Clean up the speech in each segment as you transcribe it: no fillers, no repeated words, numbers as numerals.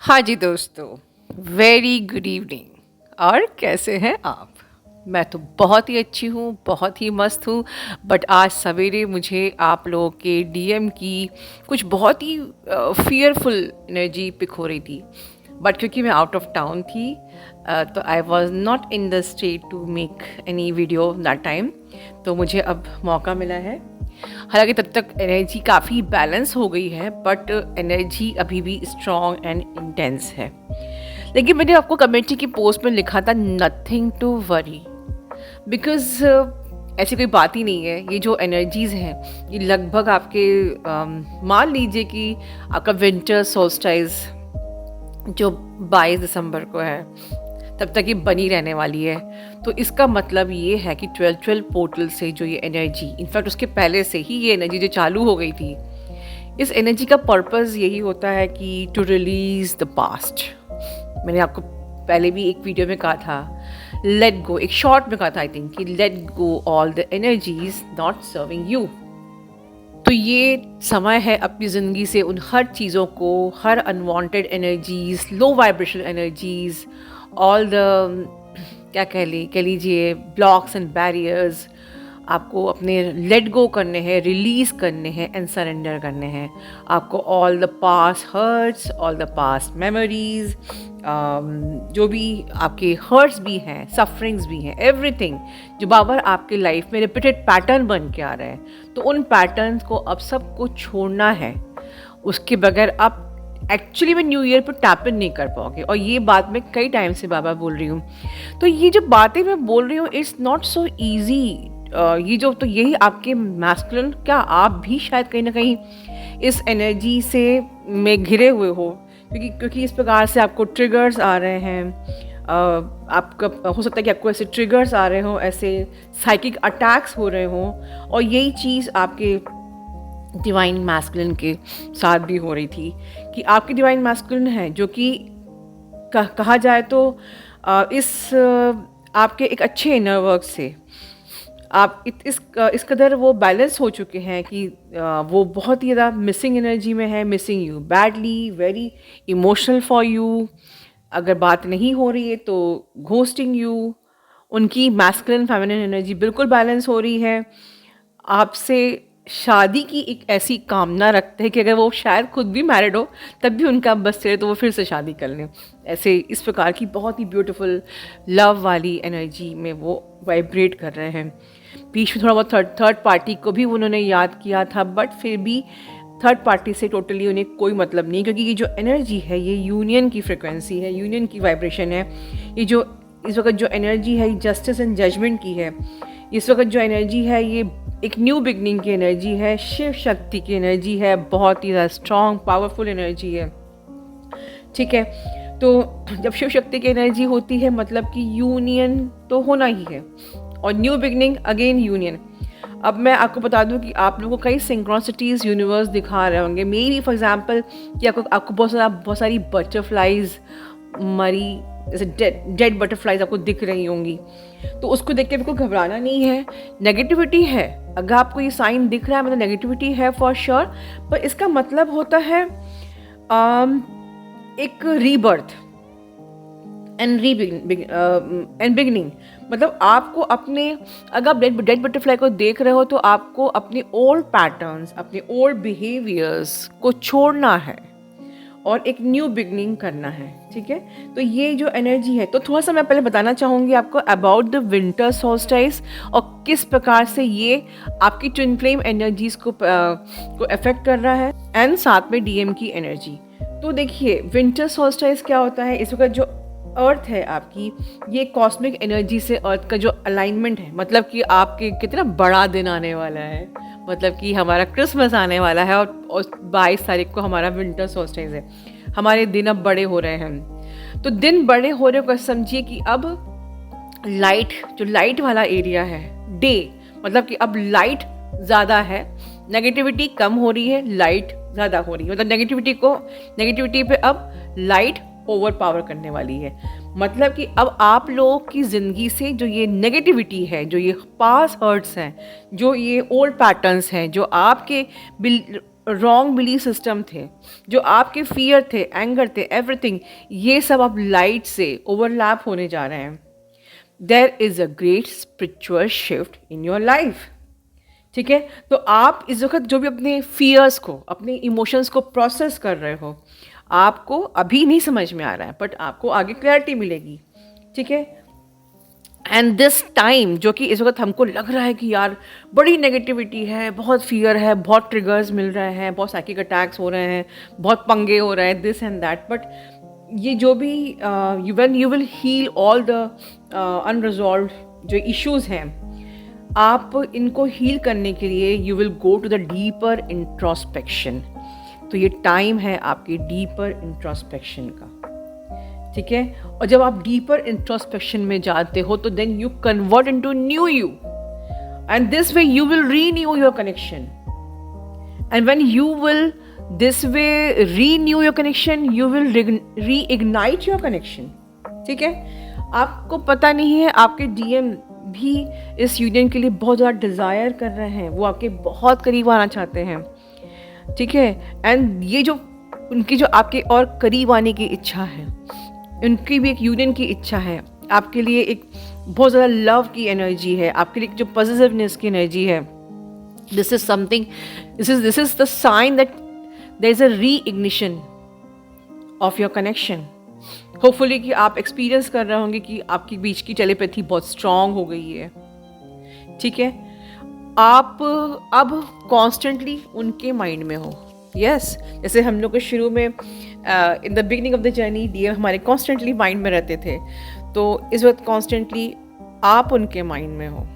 हाँ जी दोस्तों, very good evening. और कैसे हैं आप? मैं तो बहुत ही अच्छी हूँ, बहुत ही मस्त हूँ। बट आज सवेरे मुझे आप लोगों के डीएम की कुछ बहुत ही फियरफुल एनर्जी पिक हो रही थी। बट क्योंकि मैं आउट ऑफ टाउन थी, तो I was not in the state to make any video that time. तो मुझे अब मौका मिला है। हालांकि तब तक एनर्जी काफ़ी बैलेंस हो गई है, बट एनर्जी अभी भी स्ट्रॉन्ग एंड इंटेंस है। लेकिन मैंने आपको कमेंट्री की पोस्ट में लिखा था नथिंग टू वरी, बिकॉज ऐसी कोई बात ही नहीं है। ये जो एनर्जीज़ हैं ये लगभग आपके मान लीजिए कि आपका विंटर सोल्स्टाइज जो 22 दिसंबर को है तब तक ये बनी रहने वाली है। तो इसका मतलब ये है कि 12 पोर्टल से जो ये एनर्जी, इनफैक्ट उसके पहले से ही ये एनर्जी जो चालू हो गई थी, इस एनर्जी का पर्पस यही होता है कि टू रिलीज द पास्ट। मैंने आपको पहले भी एक वीडियो में कहा था लेट गो, एक शॉर्ट में कहा था आई थिंक, कि let go all the energies not serving you. तो ये समय है अपनी ज़िंदगी से उन हर चीज़ों को, हर unwanted energies, low vibrational energies, all the क्या कह लीजिए ब्लॉक्स एंड बैरियर्स, आपको अपने लेट गो करने हैं, रिलीज़ करने हैं एंड सरेंडर करने हैं। आपको all the past hurts, all the past memories, जो भी आपके हर्ट्स भी हैं, सफरिंग्स भी हैं, एवरीथिंग जो बार आपके लाइफ में रिपीटेड पैटर्न बन के आ रहे हैं, तो उन पैटर्न्स को अब सबको छोड़ना है। उसके बगैर आप एक्चुअली में न्यू ईयर पर टैप इन नहीं कर पाओगे। और ये बात मैं कई टाइम से बाबा बोल रही हूँ। तो ये जो बातें मैं बोल रही हूँ इट्स नॉट सो ईजी। ये जो, तो यही आपके मैस्कुलिन, क्या आप भी शायद कहीं ना कहीं इस एनर्जी से में घिरे हुए हो, क्योंकि इस प्रकार से आपको ट्रिगर्स आ रहे हैं। आपका हो सकता है कि आपको ऐसे ट्रिगर्स आ रहे हों, ऐसे साइकिक अटैक्स हो रहे हों, और यही चीज़ आपके डिवाइन मैस्कुलिन के साथ भी हो रही थी कि आपकी डिवाइन मैस्कुलिन है जो कि कहा जाए तो आपके एक अच्छे इनर वर्क से आप इस कदर वो बैलेंस हो चुके हैं कि वो बहुत ही ज़्यादा मिसिंग एनर्जी में है, missing you badly, very emotional for you. अगर बात नहीं हो रही है तो घोस्टिंग यू। उनकी मैस्कुलिन फेमिनिन एनर्जी बिल्कुल बैलेंस हो रही है। आपसे शादी की एक ऐसी कामना रखते हैं कि अगर वो शायद खुद भी मैरिड हो तब भी उनका बस चले तो वो फिर से शादी कर लें। ऐसे इस प्रकार की बहुत ही ब्यूटीफुल लव वाली एनर्जी में वो वाइब्रेट कर रहे हैं। बीच में थोड़ा बहुत थर्ड पार्टी को भी उन्होंने याद किया था, बट फिर भी थर्ड पार्टी से टोटली उन्हें कोई मतलब नहीं, क्योंकि ये जो एनर्जी है ये यूनियन की फ्रिक्वेंसी है, यूनियन की वाइब्रेशन है। ये जो इस वक्त जो एनर्जी है ये जस्टिस एंड जजमेंट की है। इस वक्त जो एनर्जी है ये एक न्यू बिगनिंग की एनर्जी है, शिव शक्ति की एनर्जी है, बहुत ही ज़्यादा स्ट्रॉन्ग पावरफुल एनर्जी है। ठीक है, तो जब शिव शक्ति की एनर्जी होती है मतलब कि यूनियन तो होना ही है, और न्यू बिगनिंग अगेन यूनियन। अब मैं आपको बता दूं कि आप लोगों को कई सिंक्रोनिसिटीज़ यूनिवर्स दिखा रहे होंगे, मे बी फॉर एग्जांपल कि आपको बहुत सारी बटरफ्लाइज मरी, जैसे डेड बटरफ्लाइज आपको दिख रही होंगी। तो उसको देख के बिल्कुल घबराना नहीं है। नेगेटिविटी है, अगर आपको ये साइन दिख रहा है मतलब नेगेटिविटी है फॉर श्योर, पर इसका मतलब होता है एक रीबर्थ एंड बिगनिंग। मतलब आपको अपने, अगर आप डेड बटरफ्लाई को देख रहे हो तो आपको अपने ओल्ड पैटर्न्स, अपने ओल्ड बिहेवियर्स को छोड़ना है और एक न्यू बिगनिंग करना है। ठीक है, तो ये जो एनर्जी है, तो थोड़ा सा मैं पहले बताना चाहूँगी आपको अबाउट द विंटर सोल्स्टाइस और किस प्रकार से ये आपकी ट्विन फ्लेम एनर्जीज को अफेक्ट कर रहा है, एंड साथ में डीएम की एनर्जी। तो देखिए विंटर सोल्स्टाइस क्या होता है, इस वक्त जो अर्थ है आपकी, ये कॉस्मिक एनर्जी से अर्थ का जो अलाइनमेंट है, मतलब कि आपके कितना बड़ा दिन आने वाला है, मतलब कि हमारा क्रिसमस आने वाला है और 22 तारीख को हमारा विंटर सोल्स्टाइस है। हमारे दिन अब बड़े हो रहे हैं, तो दिन बड़े हो रहे को समझिए कि अब लाइट, जो लाइट वाला एरिया है, डे, मतलब कि अब लाइट ज़्यादा है, नेगेटिविटी कम हो रही है, लाइट ज़्यादा हो रही है। मतलब नेगेटिविटी पे अब लाइट ओवर पावर करने वाली है। मतलब कि अब आप लोगों की ज़िंदगी से जो ये नेगेटिविटी है, जो ये पास हर्ट्स हैं, जो ये ओल्ड पैटर्न्स हैं, जो आपके रॉन्ग बिलीफ सिस्टम थे, जो आपके फियर थे, एंगर थे, एवरीथिंग, ये सब अब लाइट से ओवरलैप होने जा रहे हैं. There is a great spiritual shift in your life. ठीक है, तो आप इस वक्त जो भी अपने फियर्स को, अपने इमोशंस को प्रोसेस कर रहे हो, आपको अभी नहीं समझ में आ रहा है, बट आपको आगे क्लैरिटी मिलेगी. ठीक है, एंड दिस टाइम जो कि इस वक्त हमको लग रहा है कि यार बड़ी नेगेटिविटी है, बहुत फियर है, बहुत ट्रिगर्स मिल रहे हैं, बहुत साइकिक अटैक्स हो रहे हैं, बहुत पंगे हो रहे हैं, दिस एंड दैट, बट ये जो भी when you will heal all the unresolved जो इश्यूज हैं, आप इनको हील करने के लिए you will go to the deeper introspection. तो ये टाइम है आपकी डीपर इंट्रोस्पेक्शन का. ठीक है, और जब आप डीपर इंट्रोस्पेक्शन में जाते हो तो then you convert into new you, and this way you will renew your connection. And when you will this way renew your connection, you will reignite your connection. ठीक है, आपको पता नहीं है, आपके डीएम भी इस यूनियन के लिए बहुत ज़्यादा डिज़ायर कर रहे हैं, वो आपके बहुत करीब आना चाहते हैं. ठीक है, एंड ये जो उनकी जो आपके और करीब आने की इच्छा है, उनकी भी एक यूनियन की इच्छा है, आपके लिए एक बहुत ज़्यादा लव की एनर्जी है, आपके लिए जो पॉजिटिवनेस की एनर्जी है. This is something, this is the sign that there is a reignition of your connection. Hopefully कि आप एक्सपीरियंस कर रहे होंगे कि आपकी बीच की टेलीपैथी बहुत स्ट्रांग हो गई है. ठीक है, आप अब कॉन्स्टेंटली उनके माइंड में हो. यस, जैसे हम लोग को शुरू में in the beginning of the journey DM हमारे कॉन्स्टेंटली माइंड में रहते थे, तो इस वक्त कॉन्स्टेंटली आप उनके माइंड में हो.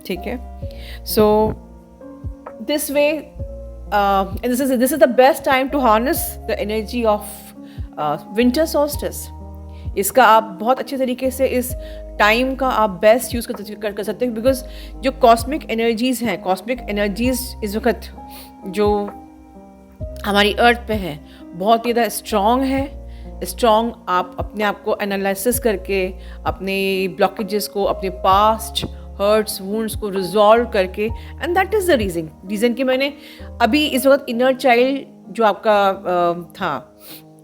ठीक है, so this way this is the best time to harness the energy of winter solstice. इसका आप बहुत अच्छे तरीके से इस टाइम का आप बेस्ट यूज़ कर सकते हैं, बिकॉज जो कॉस्मिक एनर्जीज़ हैं, कॉस्मिक एनर्जीज़ इस वक्त जो हमारी अर्थ पे है बहुत ही ज़्यादा स्ट्रॉन्ग है. स्ट्रॉन्ग आप अपने आप को एनालिसिस करके, अपने ब्लॉकेजेस को, अपने पास्ट हर्ट्स वुंड्स को रिजॉल्व करके, and that is the reason कि मैंने अभी इस वक्त इनर चाइल्ड जो आपका था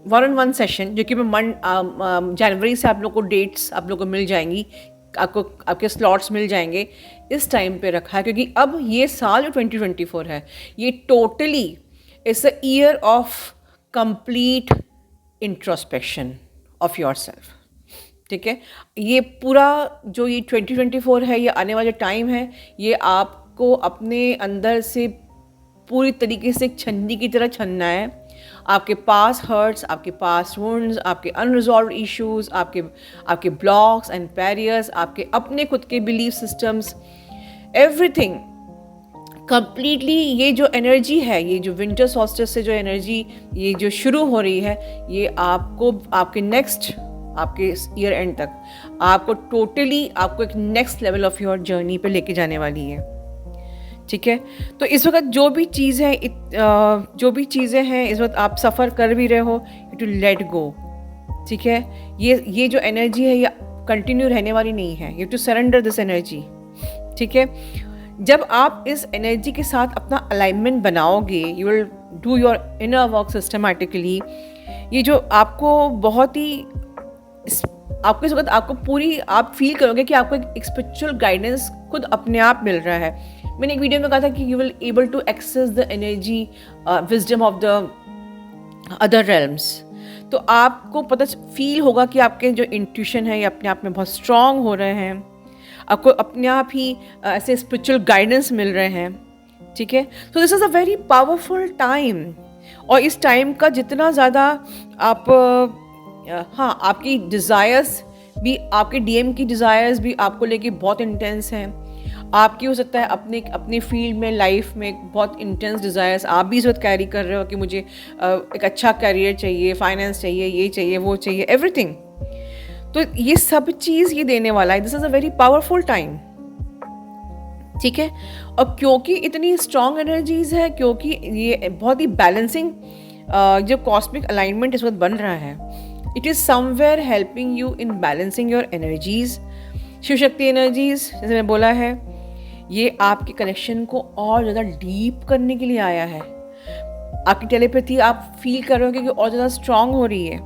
1-on-1 सेशन, जो कि मैं जनवरी से आप लोग को डेट्स आप लोग को मिल जाएंगी, आपको आपके स्लॉट्स मिल जाएंगे, इस टाइम पे रखा है, क्योंकि अब ये साल जो 2024 है, ये totally it's a year of complete introspection of your self. ठीक है, ये पूरा जो ये 2024 है, ये आने वाला टाइम है, ये आपको अपने अंदर से पूरी तरीके से एक छन्नी की तरह छनना है. आपके पास हर्ट्स, आपके पास वुंड्स, आपके अनरिजॉल्व इश्यूज, आपके ब्लॉक्स एंड बैरियर्स, आपके अपने खुद के बिलीफ सिस्टम्स, एवरीथिंग कंप्लीटली. ये जो एनर्जी है, ये जो विंटर सॉल्स्टिस से जो एनर्जी ये जो शुरू हो रही है, ये आपको आपके नेक्स्ट, आपके ईयर एंड तक आपको टोटली आपको एक next level of your journey पे लेके जाने वाली है. ठीक है, तो इस वक्त जो भी चीज़ें हैं इस वक्त आप सफ़र कर भी रहे हो, टू लेट गो. ठीक है, ये जो एनर्जी है ये कंटिन्यू रहने वाली नहीं है, you to surrender this energy. ठीक है, जब आप इस एनर्जी के साथ अपना अलाइनमेंट बनाओगे, you will do your inner work systematically. ये जो आपको बहुत ही आपको इस वक्त आपको पूरी आप फील करोगे कि आपको एक स्पिरिचुअल गाइडेंस खुद अपने आप मिल रहा है. मैंने एक वीडियो में कहा था कि you will able to access the energy wisdom of the other realms. तो आपको पता फील होगा कि आपके जो इंट्यूशन है ये अपने आप में बहुत स्ट्रॉन्ग हो रहे हैं, आपको अपने आप ही ऐसे स्पिरिचुअल गाइडेंस मिल रहे हैं. ठीक है, so this is a very powerful time. और इस टाइम का जितना ज़्यादा आप हाँ, आपकी डिज़ायर्स भी, आपके डीएम की डिज़ायर्स भी आपको लेके बहुत इंटेंस हैं. आपकी हो सकता है अपने फील्ड में, लाइफ में बहुत इंटेंस डिज़ायर्स आप भी इस वक्त कैरी कर रहे हो कि मुझे एक अच्छा करियर चाहिए, फाइनेंस चाहिए, ये चाहिए, वो चाहिए, एवरीथिंग. तो ये सब चीज़ ये देने वाला है. This is a very powerful time. ठीक है, और क्योंकि इतनी स्ट्रॉन्ग एनर्जीज है, क्योंकि ये बहुत ही बैलेंसिंग जो कॉस्मिक अलाइनमेंट इस वक्त बन रहा है, it is somewhere helping you in balancing your energies. Shiv Shakti energies, जैसे मैं बोला है, ये आपके कनेक्शन को और ज़्यादा डीप करने के लिए आया है. आपकी टेलीपैथी आप फील करोगे कि और ज़्यादा स्ट्रांग हो रही है,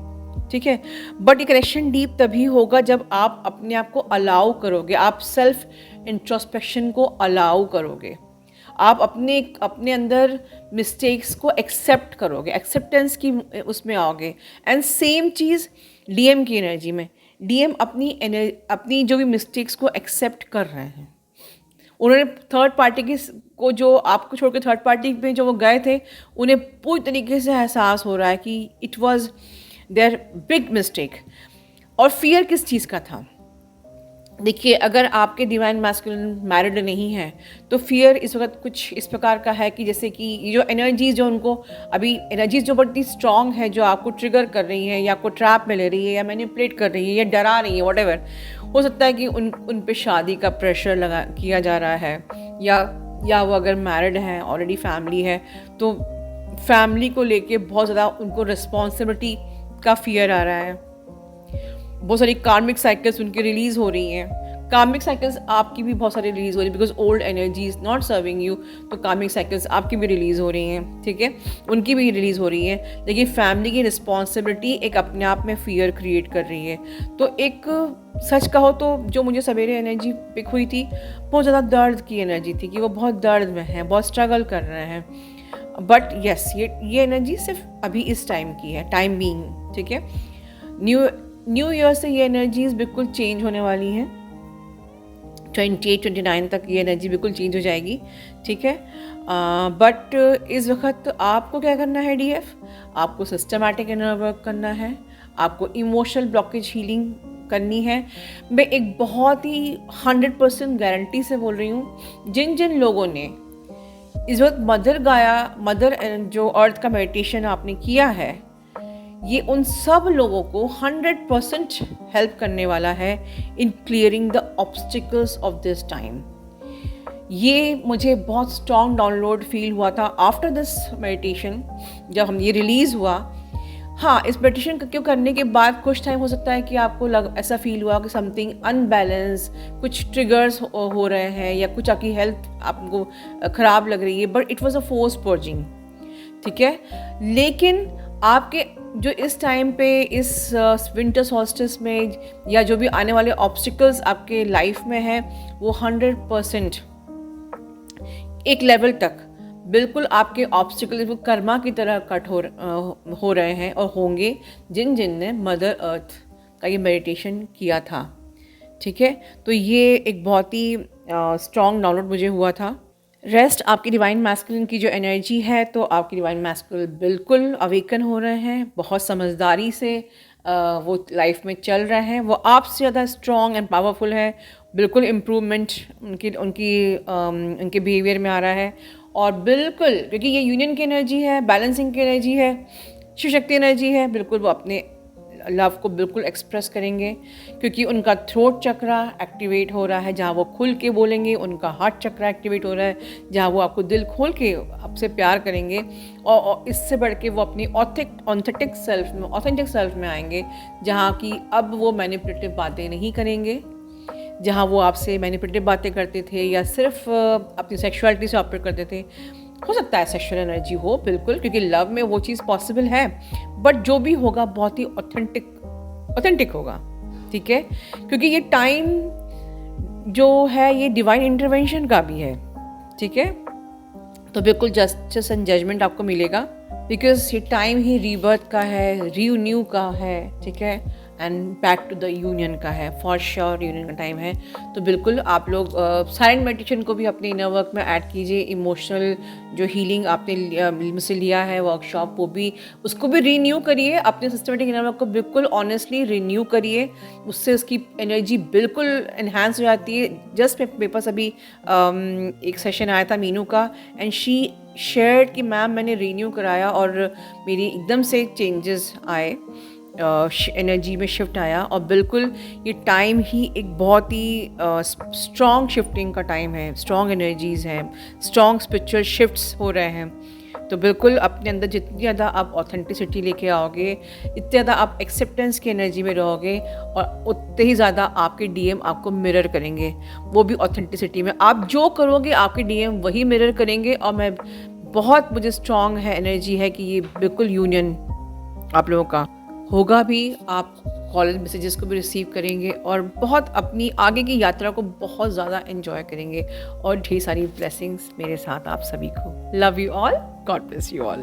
ठीक है। बट ये कनेक्शन डीप तभी होगा जब आप अपने आप को अलाउ करोगे, आप सेल्फ इंट्रोस्पेक्शन को अलाउ करोगे, आप अपने अपने अंदर मिस्टेक्स को एक्सेप्ट करोगे, एक्सेप्टेंस की उसमें आओगे। एंड सेम चीज़ डीएम की एनर्जी में, डीएम अपनी जो भी मिस्टेक्स को एक्सेप्ट कर रहे हैं। उन्होंने थर्ड पार्टी की को जो आपको छोड़ के थर्ड पार्टी में जो वो गए थे, उन्हें पूरी तरीके से एहसास हो रहा है कि it was their big mistake. और फियर किस चीज़ का था? देखिए, अगर आपके डिवाइन मैस्कुलिन मैरिड नहीं है तो फियर इस वक्त कुछ इस प्रकार का है कि जैसे कि ये जो एनर्जीज जो उनको अभी एनर्जीज जो बड़ी स्ट्रांग है, जो आपको ट्रिगर कर रही है या आपको ट्रैप में ले रही है या मैनिपुलेट कर रही है या डरा रही है, व्हाटएवर, हो सकता है कि उन पे शादी का प्रेशर लगा किया जा रहा है, या वो अगर मैरिड हैं, ऑलरेडी फैमिली है, तो फैमिली को लेके बहुत ज़्यादा उनको रिस्पॉन्सिबिलिटी का फियर आ रहा है। बहुत सारी कार्मिक साइकिल्स उनकी रिलीज़ हो रही हैं। कार्मिक साइकिल्स आपकी भी बहुत सारी रिलीज़ हो रही है, because old energy is not serving you, तो कार्मिक साइकिल्स आपकी भी रिलीज़ हो रही हैं, ठीक है, उनकी भी रिलीज़ हो रही है। लेकिन फैमिली की रिस्पॉन्सिबिलिटी एक अपने आप में फियर क्रिएट कर रही है। तो एक सच कहो तो जो मुझे सवेरे एनर्जी पिक हुई थी, बहुत ज़्यादा दर्द की एनर्जी थी कि वो बहुत दर्द में हैं, बहुत स्ट्रगल कर रहे हैं। बट येस, ये एनर्जी सिर्फ अभी इस टाइम की है, टाइम बीइंग, ठीक है। न्यू ईयर से ये एनर्जीज बिल्कुल चेंज होने वाली हैं। 28-29 तक ये एनर्जी बिल्कुल चेंज हो जाएगी, ठीक है। बट इस वक्त आपको क्या करना है डीएफ? आपको सिस्टमैटिक इनर वर्क करना है, आपको इमोशनल ब्लॉकेज हीलिंग करनी है। मैं एक बहुत ही 100% गारंटी से बोल रही हूँ, जिन जिन लोगों ने इस वक्त मदर जो अर्थ का मेडिटेशन आपने किया है, ये उन सब लोगों को 100% हेल्प करने वाला है इन clearing the obstacles of this time. ये मुझे बहुत स्ट्रॉन्ग डाउनलोड फील हुआ था आफ्टर दिस मेडिटेशन, जब हम ये रिलीज़ हुआ। हाँ, इस मेडिटेशन क्यों करने के बाद कुछ टाइम हो सकता है कि आपको ऐसा फील हुआ कि समथिंग अनबैलेंस, कुछ ट्रिगर्स हो रहे हैं या कुछ आपकी हेल्थ आपको ख़राब लग रही है, but it was a force purging, ठीक है। लेकिन आपके जो इस टाइम पे इस विंटर सॉल्स्टिस में या जो भी आने वाले ऑब्स्टिकल्स आपके लाइफ में हैं, वो 100% एक लेवल तक बिल्कुल आपके ऑब्स्टिकल कर्मा की तरह कट हो रहे हैं और होंगे जिन ने मदर अर्थ का ये मेडिटेशन किया था, ठीक है। तो ये एक बहुत ही स्ट्रॉन्ग डाउनलोड मुझे हुआ था। रेस्ट आपकी डिवाइन मैस्कुलिन की जो एनर्जी है, तो आपकी डिवाइन मैस्कुलिन बिल्कुल अवेकन हो रहे हैं, बहुत समझदारी से वो लाइफ में चल रहे हैं, वो आपसे ज़्यादा स्ट्रॉन्ग एंड पावरफुल है। बिल्कुल इम्प्रूवमेंट उनके बिहेवियर में आ रहा है। और बिल्कुल, क्योंकि ये यूनियन की एनर्जी है, बैलेंसिंग की एनर्जी है, शिव शक्ति एनर्जी है, बिल्कुल वो अपने लव को बिल्कुल एक्सप्रेस करेंगे, क्योंकि उनका थ्रोट चक्रा एक्टिवेट हो रहा है, जहाँ वो खुल के बोलेंगे। उनका हार्ट चक्रा एक्टिवेट हो रहा है, जहाँ वो आपको दिल खोल के आपसे प्यार करेंगे। और इससे बढ़ के वो अपनी ऑथेंटिक सेल्फ में आएंगे, जहाँ की अब वो मैनिपुलेटिव बातें नहीं करेंगे। जहाँ वो आपसे मैनिपुलेटिव बातें करते थे या सिर्फ अपनी सेक्सुअलिटी से ऑपरेट करते थे, हो सकता है सेक्सुअल एनर्जी हो, बिल्कुल, क्योंकि लव में वो चीज़ पॉसिबल है। बट जो भी होगा बहुत ही ऑथेंटिक होगा, ठीक है। क्योंकि ये टाइम जो है ये डिवाइन इंटरवेंशन का भी है, ठीक है। तो बिल्कुल जस्टिस एंड जजमेंट आपको मिलेगा, बिकॉज ये टाइम ही रीबर्थ का है, रीन्यू का है, ठीक है, and back to the union का है, फॉर श्योर यूनियन का टाइम है। तो बिल्कुल आप लोग साइलेंट मेडिटेशन को भी अपने इनर वर्क में ऐड कीजिए। इमोशनल जो हीलिंग आपने मुझसे लिया है वर्कशॉप, वो भी उसको भी रीन्यू करिए। अपने सिस्टमेटिक इनर वर्क को बिल्कुल ऑनेस्टली रीन्यू करिए, उससे उसकी एनर्जी बिल्कुल इन्हांस हो जाती है। जस्ट मेरे पास अभी एक सेशन आया था मीनू का, एंड शी शेयर्ड कि मैम मैंने रीन्यू कराया और मेरी एकदम से चेंजेस आए, एनर्जी में शिफ्ट आया। और बिल्कुल ये टाइम ही एक बहुत ही स्ट्रॉन्ग शिफ्टिंग का टाइम है, स्ट्रॉन्ग एनर्जीज़ हैं, स्ट्रॉन्ग स्पिरिचुअल शिफ्ट्स हो रहे हैं। तो बिल्कुल अपने अंदर जितनी ज़्यादा आप ऑथेंटिसिटी लेके आओगे, इतनी ज़्यादा आप एक्सेप्टेंस की एनर्जी में रहोगे, और उतने ही ज़्यादा आपके डीएम आपको मिरर करेंगे, वो भी ऑथेंटिसिटी में। आप जो करोगे आपके डीएम वही मिरर करेंगे। और मैं बहुत मुझे स्ट्रॉन्ग है, एनर्जी है कि ये बिल्कुल यूनियन आप लोगों का होगा भी। आप कॉलेज मैसेजेस को भी रिसीव करेंगे और बहुत अपनी आगे की यात्रा को बहुत ज़्यादा एंजॉय करेंगे और ढेर सारी ब्लेसिंग्स मेरे साथ आप सभी को। Love you all, God bless you all.